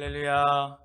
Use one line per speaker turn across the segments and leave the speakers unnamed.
할렐루야.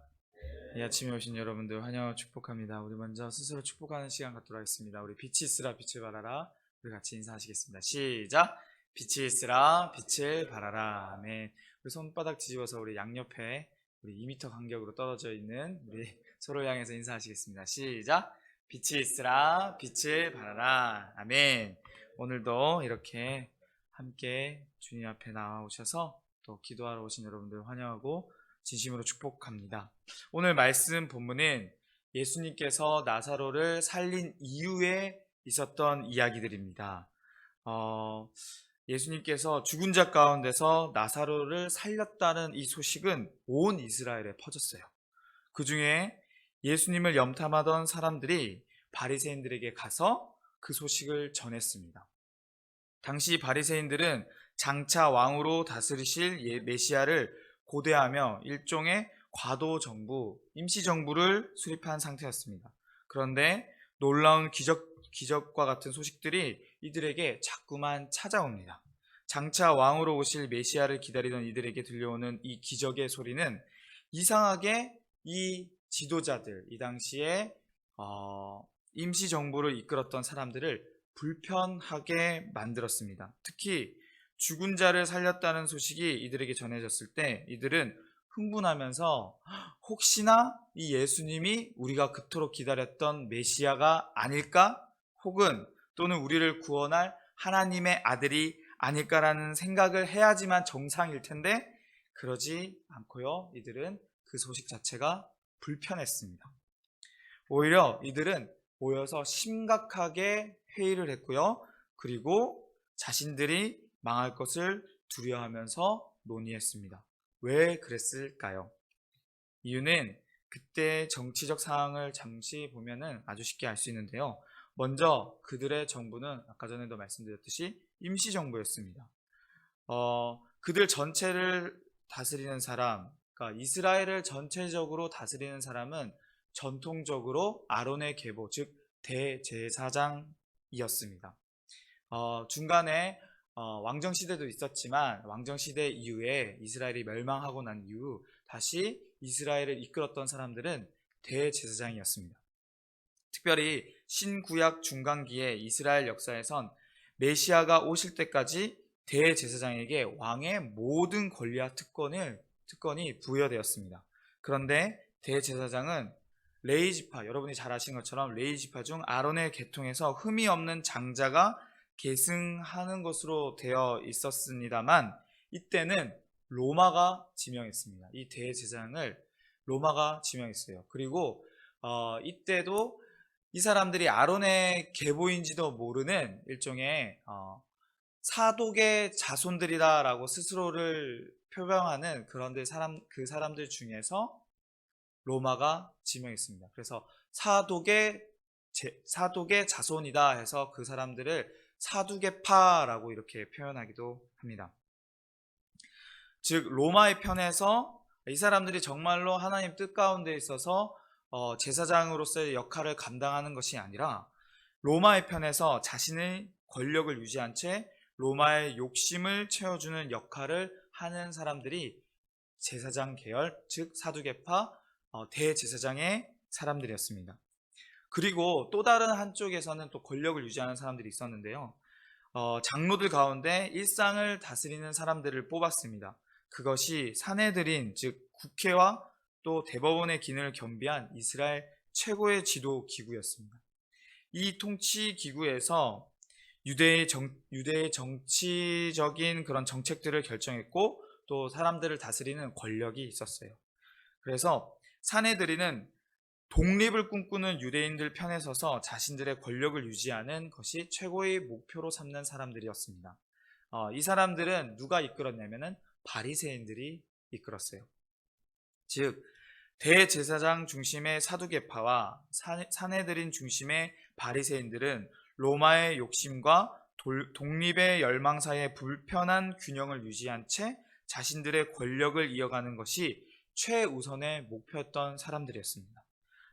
이 아침에 오신 여러분들 환영하고 축복합니다. 우리 먼저 스스로 축복하는 시간 갖도록 하겠습니다. 우리 빛이 있으라 빛을 발하라. 우리 같이 인사하시겠습니다. 시작. 빛이 있으라 빛을 발하라. 아멘. 우리 손바닥 뒤집어서 우리 양옆에 우리 2m 간격으로 떨어져 있는 우리 서로 향해서 인사하시겠습니다. 시작. 빛이 있으라 빛을 발하라. 아멘. 오늘도 이렇게 함께 주님 앞에 나오셔서 또 기도하러 오신 여러분들 환영하고 진심으로 축복합니다. 오늘 말씀 본문은 예수님께서 나사로를 살린 이후에 있었던 이야기들입니다. 예수님께서 죽은 자 가운데서 나사로를 살렸다는 이 소식은 온 이스라엘에 퍼졌어요. 그 중에 예수님을 염탐하던 사람들이 바리새인들에게 가서 그 소식을 전했습니다. 당시 바리새인들은 장차 왕으로 다스리실 메시아를 고대하며 일종의 과도 정부, 임시 정부를 수립한 상태였습니다. 그런데 놀라운 기적과 같은 소식들이 이들에게 자꾸만 찾아옵니다. 장차 왕으로 오실 메시아를 기다리던 이들에게 들려오는 이 기적의 소리는 이상하게 이 지도자들, 이 당시에 임시 정부를 이끌었던 사람들을 불편하게 만들었습니다. 특히 죽은 자를 살렸다는 소식이 이들에게 전해졌을 때 이들은 흥분하면서 혹시나 이 예수님이 우리가 그토록 기다렸던 메시아가 아닐까? 혹은 또는 우리를 구원할 하나님의 아들이 아닐까라는 생각을 해야지만 정상일 텐데 그러지 않고요. 이들은 그 소식 자체가 불편했습니다. 오히려 이들은 모여서 심각하게 회의를 했고요. 그리고 자신들이 망할 것을 두려워하면서 논의했습니다. 왜 그랬을까요? 이유는 그때 정치적 상황을 잠시 보면은 아주 쉽게 알 수 있는데요. 먼저 그들의 정부는 아까 전에도 말씀드렸듯이 임시정부였습니다. 그들 전체를 다스리는 사람, 그러니까 이스라엘을 전체적으로 다스리는 사람은 전통적으로 아론의 계보, 즉 대제사장이었습니다. 중간에 왕정 시대도 있었지만 왕정 시대 이후에 이스라엘이 멸망하고 난 이후 다시 이스라엘을 이끌었던 사람들은 대제사장이었습니다. 특별히 신구약 중간기에 이스라엘 역사에선 메시아가 오실 때까지 대제사장에게 왕의 모든 권리와 특권이 부여되었습니다. 그런데 대제사장은 레위지파, 여러분이 잘 아시는 것처럼 레위지파 중 아론의 계통에서 흠이 없는 장자가 계승하는 것으로 되어 있었습니다만 이때는 로마가 지명했습니다. 이 대제사장을 로마가 지명했어요. 그리고 이때도 이 사람들이 아론의 계보인지도 모르는 일종의 사독의 자손들이다라고 스스로를 표방하는 그 사람들 중에서 로마가 지명했습니다. 그래서 사독의 자손이다 해서 그 사람들을 사두개파라고 이렇게 표현하기도 합니다. 즉 로마의 편에서 이 사람들이 정말로 하나님 뜻 가운데 있어서 제사장으로서의 역할을 감당하는 것이 아니라 로마의 편에서 자신의 권력을 유지한 채 로마의 욕심을 채워주는 역할을 하는 사람들이 제사장 계열, 즉 사두개파 대제사장의 사람들이었습니다. 그리고 또 다른 한쪽에서는 또 권력을 유지하는 사람들이 있었는데요. 장로들 가운데 일상을 다스리는 사람들을 뽑았습니다. 그것이 산헤드린, 즉 국회와 또 대법원의 기능을 겸비한 이스라엘 최고의 지도 기구였습니다. 이 통치 기구에서 유대의 정치적인 그런 정책들을 결정했고 또 사람들을 다스리는 권력이 있었어요. 그래서 산헤드린은 독립을 꿈꾸는 유대인들 편에 서서 자신들의 권력을 유지하는 것이 최고의 목표로 삼는 사람들이었습니다. 이 사람들은 누가 이끌었냐면은 바리새인들이 이끌었어요. 즉 대제사장 중심의 사두개파와 산헤드린 중심의 바리새인들은 로마의 욕심과 독립의 열망 사이의 불편한 균형을 유지한 채 자신들의 권력을 이어가는 것이 최우선의 목표였던 사람들이었습니다.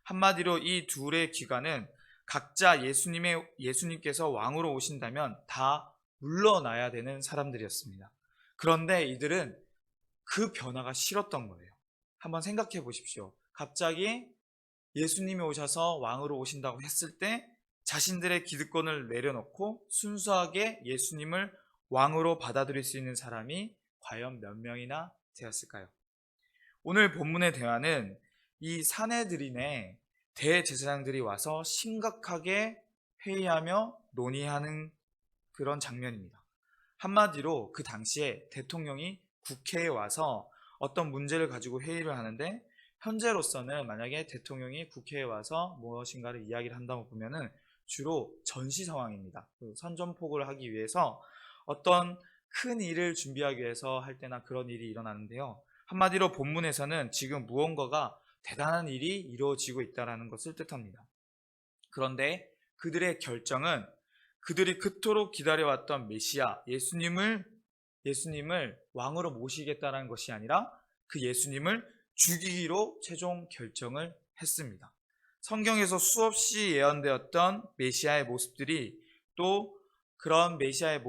한마디로 이 둘의 기관은 각자 예수님께서 왕으로 오신다면 다 물러나야 되는 사람들이었습니다. 그런데 이들은 그 변화가 싫었던 거예요. 한번 생각해 보십시오. 갑자기 예수님이 오셔서 왕으로 오신다고 했을 때 자신들의 기득권을 내려놓고 순수하게 예수님을 왕으로 받아들일 수 있는 사람이 과연 몇 명이나 되었을까요? 오늘 본문의 대화는 이 사내들인의 대제사장들이 와서 심각하게 회의하며 논의하는 그런 장면입니다. 한마디로 그 당시에 대통령이 국회에 와서 어떤 문제를 가지고 회의를 하는데, 현재로서는 만약에 대통령이 국회에 와서 무엇인가를 이야기를 한다고 보면은 주로 전시 상황입니다. 선전포고를 하기 위해서 어떤 큰 일을 준비하기 위해서 할 때나 그런 일이 일어나는데요. 한마디로 본문에서는 지금 무언가가 대단한 일이 이루어지고 있다는 것을 뜻합니다. 그런데 그들의 결정은 그들이 그토록 기다려왔던 메시아 예수님을 왕으로 모시겠다는 것이 아니라 그 예수님을 죽이기로 최종 결정을 했습니다. 성경에서 수없이 예언되었던 메시아의 모습들이, 또 그런 메시아의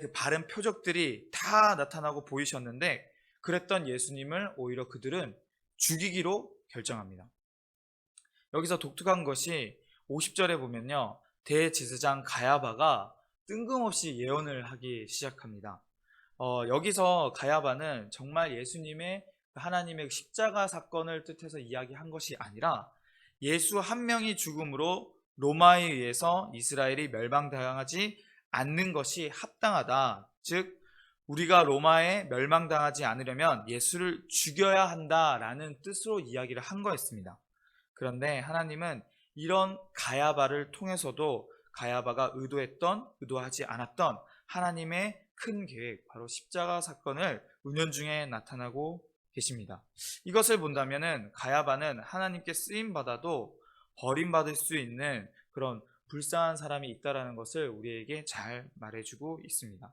그 바른 표적들이 다 나타나고 보이셨는데, 그랬던 예수님을 오히려 그들은 죽이기로 결정합니다. 여기서 독특한 것이 50절에 보면요, 대제사장 가야바가 뜬금없이 예언을 하기 시작합니다. 여기서 가야바는 정말 예수님의 하나님의 십자가 사건을 뜻해서 이야기한 것이 아니라 예수 한 명이 죽음으로 로마에 의해서 이스라엘이 멸망당하지 않는 것이 합당하다. 즉 우리가 로마에 멸망당하지 않으려면 예수를 죽여야 한다라는 뜻으로 이야기를 한 거였습니다. 그런데 하나님은 이런 가야바를 통해서도 가야바가 의도하지 않았던 하나님의 큰 계획, 바로 십자가 사건을 은연중에 나타나고 계십니다. 이것을 본다면은 가야바는 하나님께 쓰임 받아도 버림받을 수 있는 그런 불쌍한 사람이 있다라는 것을 우리에게 잘 말해주고 있습니다.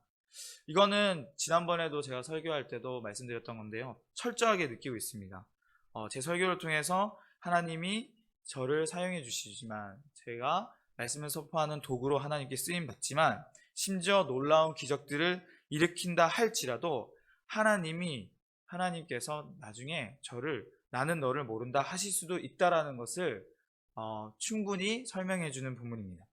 이거는 지난번에도 제가 설교할 때도 말씀드렸던 건데요, 철저하게 느끼고 있습니다. 제 설교를 통해서 하나님이 저를 사용해 주시지만, 제가 말씀을 선포하는 도구로 하나님께 쓰임 받지만, 심지어 놀라운 기적들을 일으킨다 할지라도 하나님께서 나중에 저를 나는 너를 모른다 하실 수도 있다라는 것을 충분히 설명해 주는 부분입니다.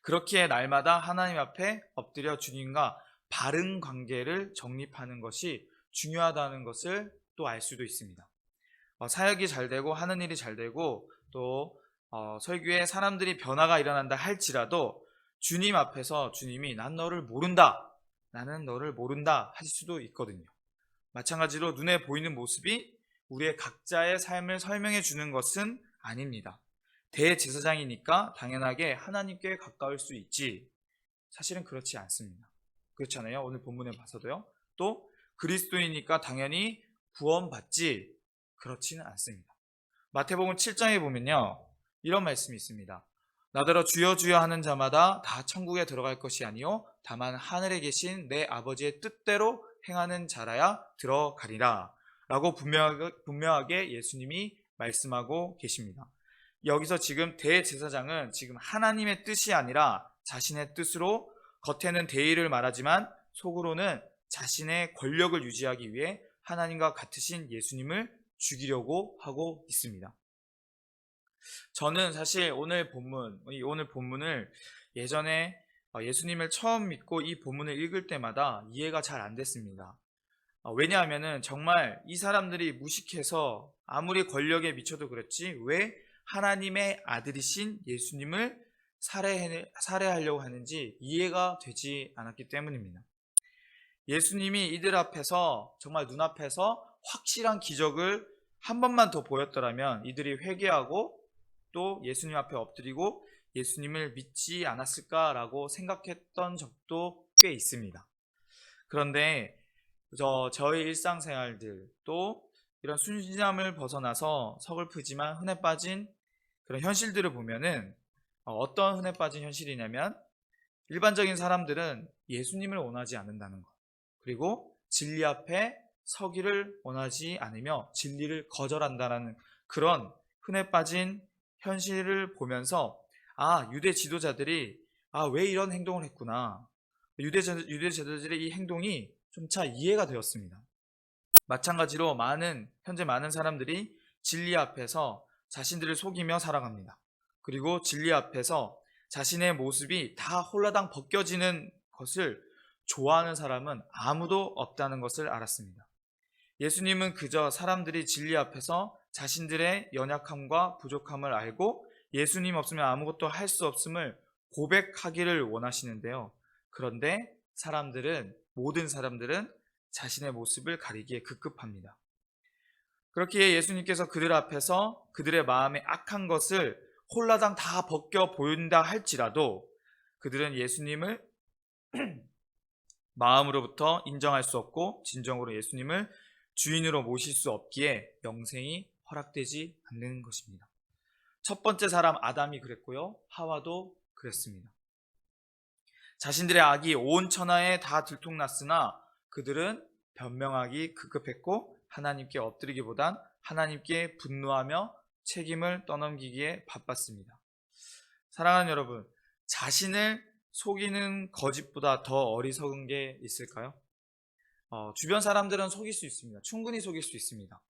그렇기에 날마다 하나님 앞에 엎드려 주님과 바른 관계를 정립하는 것이 중요하다는 것을 또 알 수도 있습니다. 사역이 잘 되고 하는 일이 잘 되고 또 설교에 사람들이 변화가 일어난다 할지라도 주님 앞에서 주님이 나는 너를 모른다 하실 수도 있거든요. 마찬가지로 눈에 보이는 모습이 우리의 각자의 삶을 설명해 주는 것은 아닙니다. 대제사장이니까 당연하게 하나님께 가까울 수 있지, 사실은 그렇지 않습니다. 그렇잖아요. 오늘 본문에 봐서도요. 또 그리스도이니까 당연히 구원받지, 그렇지는 않습니다. 마태복음 7장에 보면요, 이런 말씀이 있습니다. 나더러 주여 주여 하는 자마다 다 천국에 들어갈 것이 아니요 다만 하늘에 계신 내 아버지의 뜻대로 행하는 자라야 들어가리라 라고 분명하게 예수님이 말씀하고 계십니다. 여기서 지금 대제사장은 지금 하나님의 뜻이 아니라 자신의 뜻으로 겉에는 대의를 말하지만 속으로는 자신의 권력을 유지하기 위해 하나님과 같으신 예수님을 죽이려고 하고 있습니다. 저는 사실 오늘 본문을 예전에 예수님을 처음 믿고 이 본문을 읽을 때마다 이해가 잘 안 됐습니다. 왜냐하면 정말 이 사람들이 무식해서 아무리 권력에 미쳐도 그렇지 왜 하나님의 아들이신 예수님을 살해하려고 하는지 이해가 되지 않았기 때문입니다. 예수님이 이들 앞에서 정말 눈앞에서 확실한 기적을 한 번만 더 보였더라면 이들이 회개하고 또 예수님 앞에 엎드리고 예수님을 믿지 않았을까라고 생각했던 적도 꽤 있습니다. 그런데 저희 일상생활들, 또 이런 순진함을 벗어나서 서글프지만 흔해 빠진 그런 현실들을 보면은 어떤 흔해 빠진 현실이냐면, 일반적인 사람들은 예수님을 원하지 않는다는 것, 그리고 진리 앞에 서기를 원하지 않으며 진리를 거절한다는 그런 흔해 빠진 현실을 보면서 유대 지도자들이 왜 이런 행동을 했구나, 유대 지도자들의 이 행동이 점차 이해가 되었습니다. 마찬가지로 현재 많은 사람들이 진리 앞에서 자신들을 속이며 살아갑니다. 그리고 진리 앞에서 자신의 모습이 다 홀라당 벗겨지는 것을 좋아하는 사람은 아무도 없다는 것을 알았습니다. 예수님은 그저 사람들이 진리 앞에서 자신들의 연약함과 부족함을 알고 예수님 없으면 아무것도 할 수 없음을 고백하기를 원하시는데요. 그런데 모든 사람들은 자신의 모습을 가리기에 급급합니다. 그렇기에 예수님께서 그들 앞에서 그들의 마음에 악한 것을 홀라당 다 벗겨 보인다 할지라도 그들은 예수님을 마음으로부터 인정할 수 없고 진정으로 예수님을 주인으로 모실 수 없기에 영생이 허락되지 않는 것입니다. 첫 번째 사람 아담이 그랬고요. 하와도 그랬습니다. 자신들의 악이 온 천하에 다 들통났으나 그들은 변명하기 급급했고 하나님께 엎드리기보단 하나님께 분노하며 책임을 떠넘기기에 바빴습니다. 사랑하는 여러분, 자신을 속이는 거짓보다 더 어리석은 게 있을까요? 주변 사람들은 속일 수 있습니다. 충분히 속일 수 있습니다.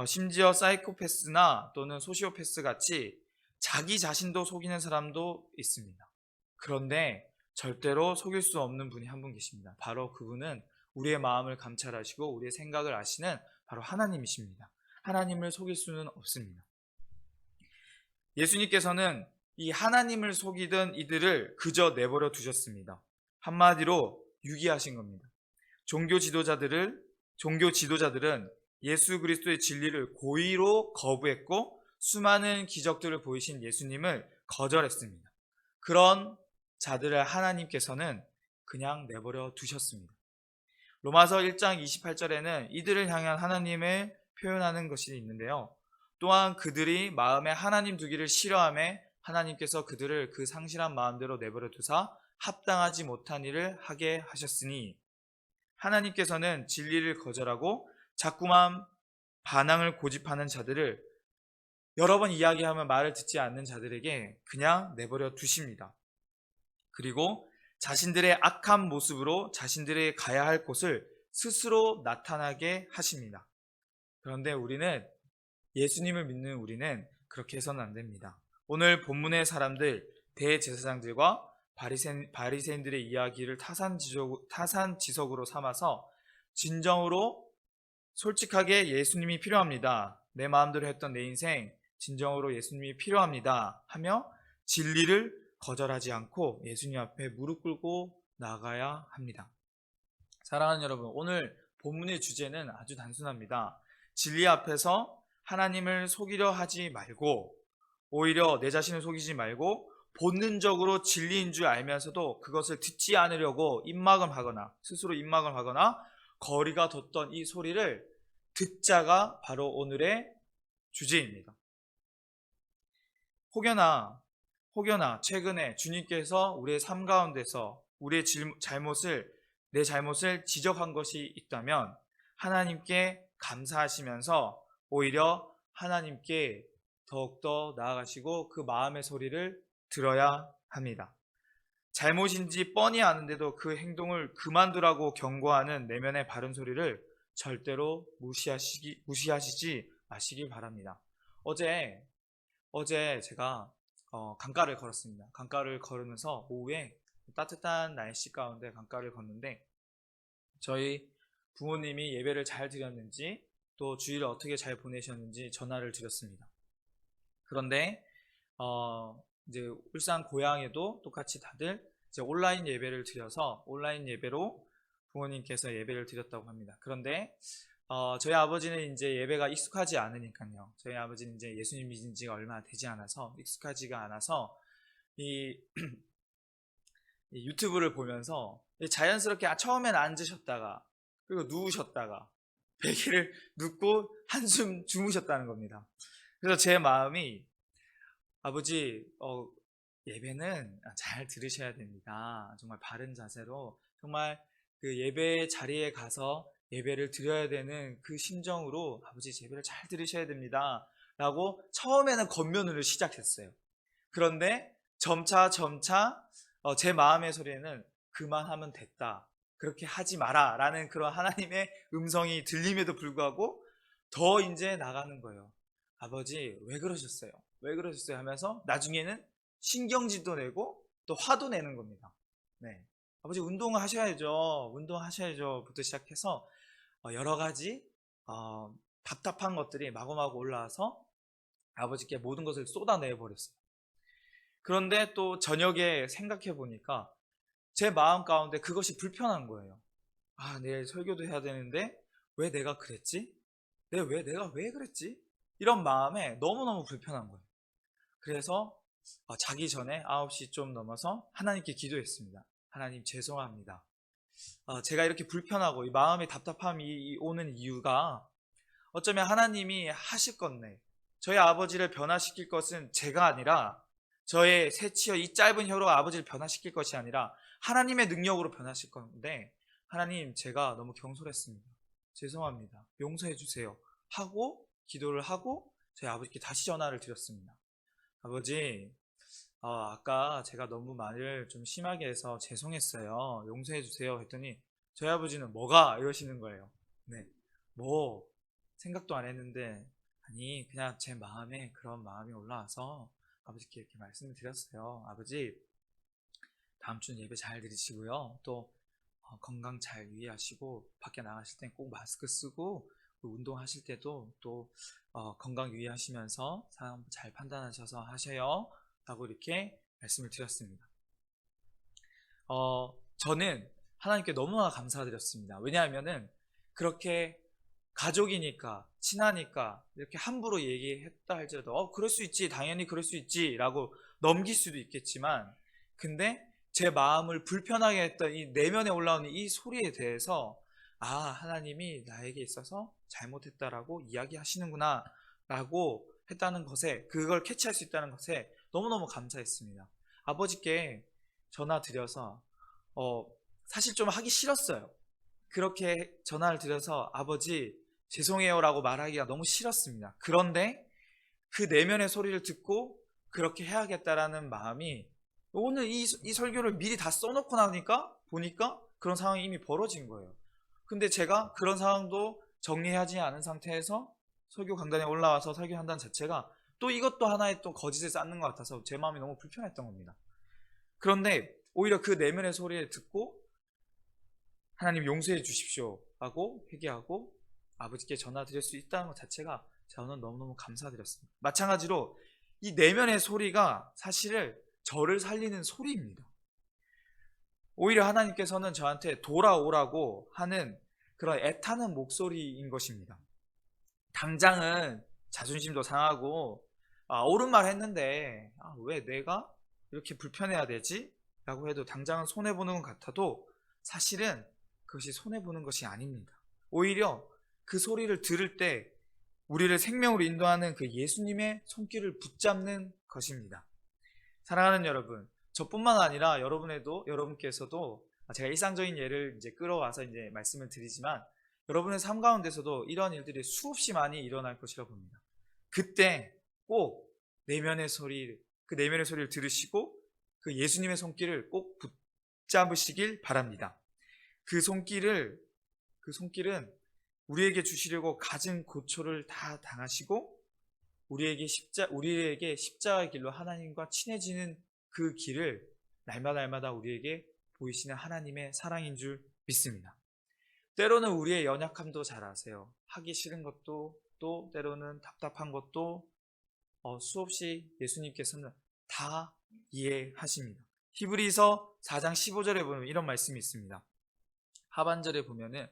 심지어 사이코패스나 또는 소시오패스 같이 자기 자신도 속이는 사람도 있습니다. 그런데 절대로 속일 수 없는 분이 한 분 계십니다. 바로 그분은 우리의 마음을 감찰하시고 우리의 생각을 아시는 바로 하나님이십니다. 하나님을 속일 수는 없습니다. 예수님께서는 이 하나님을 속이던 이들을 그저 내버려 두셨습니다. 한마디로 유기하신 겁니다. 종교 지도자들은 예수 그리스도의 진리를 고의로 거부했고 수많은 기적들을 보이신 예수님을 거절했습니다. 그런 자들을 하나님께서는 그냥 내버려 두셨습니다. 로마서 1장 28절에는 이들을 향한 하나님을 표현하는 것이 있는데요. 또한 그들이 마음에 하나님 두기를 싫어하며 하나님께서 그들을 그 상실한 마음대로 내버려 두사 합당하지 못한 일을 하게 하셨으니 하나님께서는 진리를 거절하고 자꾸만 반항을 고집하는 자들을 여러 번 이야기하면 말을 듣지 않는 자들에게 그냥 내버려 두십니다. 그리고 자신들의 악한 모습으로 자신들이 가야 할 곳을 스스로 나타나게 하십니다. 그런데 예수님을 믿는 우리는 그렇게 해서는 안 됩니다. 오늘 본문의 사람들, 대제사장들과 바리새인들의 이야기를 타산지석으로 삼아서 진정으로 솔직하게 예수님이 필요합니다. 내 마음대로 했던 내 인생 진정으로 예수님이 필요합니다 하며 진리를 거절하지 않고 예수님 앞에 무릎 꿇고 나가야 합니다. 사랑하는 여러분, 오늘 본문의 주제는 아주 단순합니다. 진리 앞에서 하나님을 속이려 하지 말고 오히려 내 자신을 속이지 말고 본능적으로 진리인 줄 알면서도 그것을 듣지 않으려고 스스로 입막을 하거나 거리가 뒀던 이 소리를 듣자가 바로 오늘의 주제입니다. 혹여나 최근에 주님께서 우리의 삶 가운데서 내 잘못을 지적한 것이 있다면 하나님께 감사하시면서 오히려 하나님께 더욱더 나아가시고 그 마음의 소리를 들어야 합니다. 잘못인지 뻔히 아는데도 그 행동을 그만두라고 경고하는 내면의 바른 소리를 절대로 무시하시지 마시길 바랍니다. 어제 제가 강가를 걸었습니다. 강가를 걸으면서 오후에 따뜻한 날씨 가운데 강가를 걷는데 저희 부모님이 예배를 잘 드렸는지 또 주일을 어떻게 잘 보내셨는지 전화를 드렸습니다. 그런데 이제 울산 고향에도 똑같이 다들 이제 온라인 예배를 드려서 온라인 예배로 부모님께서 예배를 드렸다고 합니다. 그런데 저희 아버지는 이제 예배가 익숙하지 않으니까요. 저희 아버지는 이제 예수님 믿은 지가 얼마 되지 않아서 익숙하지가 않아서 이 유튜브를 보면서 자연스럽게 처음엔 앉으셨다가 그리고 누우셨다가 베개를 눕고 한숨 주무셨다는 겁니다. 그래서 제 마음이 아버지 예배는 잘 들으셔야 됩니다. 정말 바른 자세로 정말 그 예배 자리에 가서 예배를 드려야 되는 그 심정으로 아버지 예배를 잘 들으셔야 됩니다 라고 처음에는 권면을 시작했어요. 그런데 점차 제 마음의 소리는 그만하면 됐다, 그렇게 하지 마라 라는 그런 하나님의 음성이 들림에도 불구하고 더 이제 나가는 거예요. 아버지 왜 그러셨어요? 왜 그러셨어요? 하면서 나중에는 신경질도 내고 또 화도 내는 겁니다. 네. 아버지 운동하셔야죠. 운동하셔야죠. 부터 시작해서 여러 가지 답답한 것들이 마구마구 올라와서 아버지께 모든 것을 쏟아내 버렸어요. 그런데 또 저녁에 생각해 보니까 제 마음 가운데 그것이 불편한 거예요. 아, 내일 설교도 해야 되는데 왜 내가 그랬지? 내가 왜 그랬지? 이런 마음에 너무너무 불편한 거예요. 그래서 자기 전에 9시 좀 넘어서 하나님께 기도했습니다. 하나님 죄송합니다. 제가 이렇게 불편하고 이 마음에 답답함이 오는 이유가 어쩌면 하나님이 하실 건데 저희 아버지를 변화시킬 것은 제가 아니라 저의 새치어 이 짧은 혀로 아버지를 변화시킬 것이 아니라 하나님의 능력으로 변하실 건데 하나님 제가 너무 경솔했습니다. 죄송합니다. 용서해 주세요. 하고 기도를 하고 저희 아버지께 다시 전화를 드렸습니다. 아버지 아까 제가 너무 말을 좀 심하게 해서 죄송했어요. 용서해 주세요. 했더니 저희 아버지는 뭐가 이러시는 거예요. 네, 뭐 생각도 안 했는데 아니 그냥 제 마음에 그런 마음이 올라와서 아버지께 이렇게 말씀을 드렸어요. 아버지 다음 주는 예배 잘 드리시고요. 또 건강 잘 유의하시고 밖에 나가실 땐 꼭 마스크 쓰고 운동하실 때도 또 건강 유의하시면서 상황 잘 판단하셔서 하셔요 라고 이렇게 말씀을 드렸습니다. 저는 하나님께 너무나 감사드렸습니다. 왜냐하면은 그렇게 가족이니까 친하니까 이렇게 함부로 얘기했다 할지라도 그럴 수 있지 당연히 그럴 수 있지 라고 넘길 수도 있겠지만 근데 제 마음을 불편하게 했던 이 내면에 올라오는 이 소리에 대해서 하나님이 나에게 있어서 잘못했다라고 이야기하시는구나 라고 했다는 것에 그걸 캐치할 수 있다는 것에 너무너무 감사했습니다. 아버지께 전화 드려서 사실 좀 하기 싫었어요. 그렇게 전화를 드려서 아버지 죄송해요 라고 말하기가 너무 싫었습니다. 그런데 그 내면의 소리를 듣고 그렇게 해야겠다라는 마음이 오늘 이 설교를 미리 다 써놓고 나니까 보니까 그런 상황이 이미 벌어진 거예요. 근데 제가 그런 상황도 정리하지 않은 상태에서 설교 강단에 올라와서 설교한다는 자체가 또 이것도 하나의 또 거짓을 쌓는 것 같아서 제 마음이 너무 불편했던 겁니다. 그런데 오히려 그 내면의 소리를 듣고 하나님 용서해 주십시오 하고 회개하고 아버지께 전화드릴 수 있다는 것 자체가 저는 너무너무 감사드렸습니다. 마찬가지로 이 내면의 소리가 사실은 저를 살리는 소리입니다. 오히려 하나님께서는 저한테 돌아오라고 하는 그런 애타는 목소리인 것입니다. 당장은 자존심도 상하고 옳은 말 했는데 왜 내가 이렇게 불편해야 되지? 라고 해도 당장은 손해보는 것 같아도 사실은 그것이 손해보는 것이 아닙니다. 오히려 그 소리를 들을 때 우리를 생명으로 인도하는 그 예수님의 손길을 붙잡는 것입니다. 사랑하는 여러분, 저뿐만 아니라 여러분께서도 제가 일상적인 예를 이제 끌어와서 이제 말씀을 드리지만 여러분의 삶 가운데서도 이런 일들이 수없이 많이 일어날 것이라고 봅니다. 그때 꼭 내면의 소리를 들으시고 그 예수님의 손길을 꼭 붙잡으시길 바랍니다. 그 손길은 우리에게 주시려고 갖은 고초를 다 당하시고 우리에게 십자가의 길로 하나님과 친해지는 그 길을 날마다 우리에게 보이시는 하나님의 사랑인 줄 믿습니다. 때로는 우리의 연약함도 잘 아세요. 하기 싫은 것도 또 때로는 답답한 것도 수없이 예수님께서는 다 이해하십니다. 히브리서 4장 15절에 보면 이런 말씀이 있습니다. 하반절에 보면은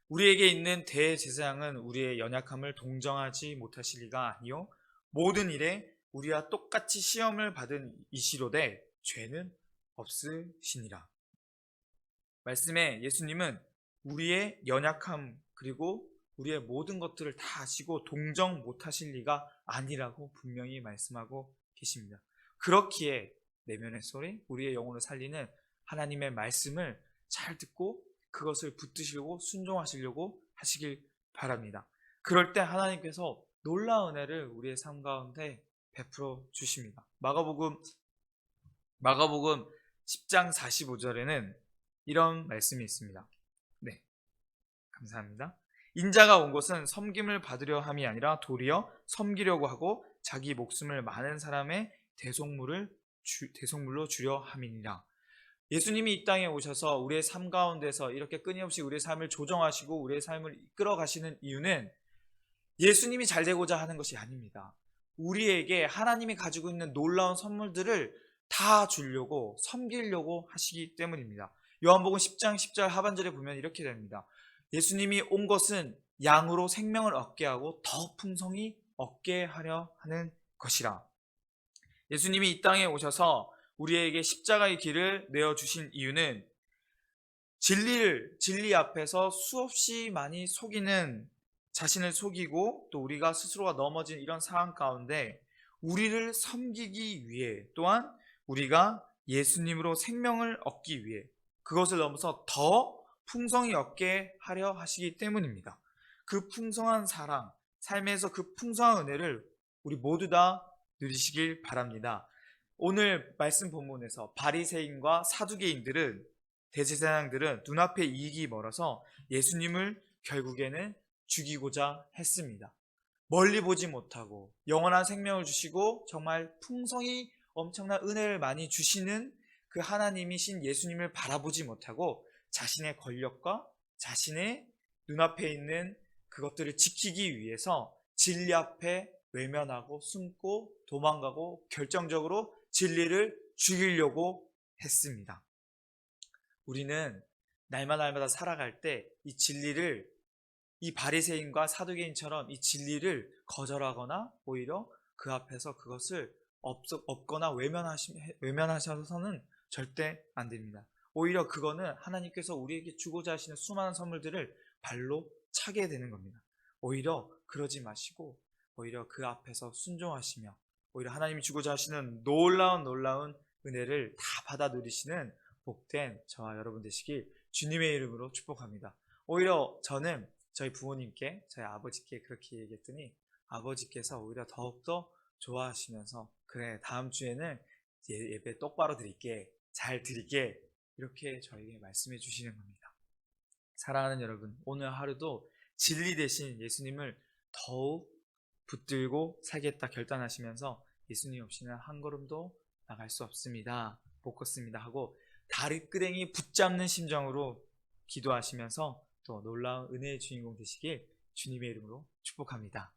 우리에게 있는 대제사장은 우리의 연약함을 동정하지 못하실 리가 아니요 모든 일에 우리와 똑같이 시험을 받은 이시로되 죄는 없으시니라. 말씀에 예수님은 우리의 연약함 그리고 우리의 모든 것들을 다 아시고 동정 못하실 리가 아니라고 분명히 말씀하고 계십니다. 그렇기에 내면의 소리, 우리의 영혼을 살리는 하나님의 말씀을 잘 듣고 그것을 붙드시려고 순종하시려고 하시길 바랍니다. 그럴 때 하나님께서 놀라운 은혜를 우리의 삶 가운데 베풀어 주십니다. 마가복음 10장 45절에는 이런 말씀이 있습니다. 네, 감사합니다. 인자가 온 것은 섬김을 받으려 함이 아니라 도리어 섬기려고 하고 자기 목숨을 많은 사람의 대속물로 주려 함이니라. 예수님이 이 땅에 오셔서 우리의 삶 가운데서 이렇게 끊임없이 우리의 삶을 조정하시고 우리의 삶을 이끌어 가시는 이유는 예수님이 잘 되고자 하는 것이 아닙니다. 우리에게 하나님이 가지고 있는 놀라운 선물들을 다 주려고 섬기려고 하시기 때문입니다. 요한복음 10장 10절 하반절에 보면 이렇게 됩니다. 예수님이 온 것은 양으로 생명을 얻게 하고 더 풍성히 얻게 하려 하는 것이라. 예수님이 이 땅에 오셔서 우리에게 십자가의 길을 내어주신 이유는 진리 앞에서 수없이 많이 속이는 자신을 속이고 또 우리가 스스로가 넘어진 이런 상황 가운데 우리를 섬기기 위해, 또한 우리가 예수님으로 생명을 얻기 위해, 그것을 넘어서 더 풍성히 얻게 하려 하시기 때문입니다. 그 풍성한 사랑, 삶에서 그 풍성한 은혜를 우리 모두 다 누리시길 바랍니다. 오늘 말씀 본문에서 바리새인과 사두개인들은, 대제사장들은 눈앞에 이익이 멀어서 예수님을 결국에는 죽이고자 했습니다. 멀리 보지 못하고 영원한 생명을 주시고 정말 풍성히 엄청난 은혜를 많이 주시는 그 하나님이신 예수님을 바라보지 못하고 자신의 권력과 자신의 눈앞에 있는 그것들을 지키기 위해서 진리 앞에 외면하고 숨고 도망가고 결정적으로 진리를 죽이려고 했습니다. 우리는 날마다 살아갈 때 이 진리를, 이 바리새인과 사두개인처럼 이 진리를 거절하거나 오히려 그 앞에서 그것을 없거나 외면하셔서는 절대 안 됩니다. 오히려 그거는 하나님께서 우리에게 주고자 하시는 수많은 선물들을 발로 차게 되는 겁니다. 오히려 그러지 마시고 오히려 그 앞에서 순종하시며 오히려 하나님이 주고자 하시는 놀라운 은혜를 다 받아 누리시는 복된 저와 여러분 되시길 주님의 이름으로 축복합니다. 오히려 저는 저희 부모님께, 저희 아버지께 그렇게 얘기했더니 아버지께서 오히려 더욱더 좋아하시면서 그래, 다음 주에는 예배 똑바로 드릴게, 잘 드릴게, 이렇게 저에게 말씀해 주시는 겁니다. 사랑하는 여러분, 오늘 하루도 진리 대신 예수님을 더욱 붙들고 살겠다 결단하시면서 예수님 없이는 한 걸음도 나갈 수 없습니다, 못 걷습니다 하고 다리끄댕이 붙잡는 심정으로 기도하시면서 또 놀라운 은혜의 주인공 되시길 주님의 이름으로 축복합니다.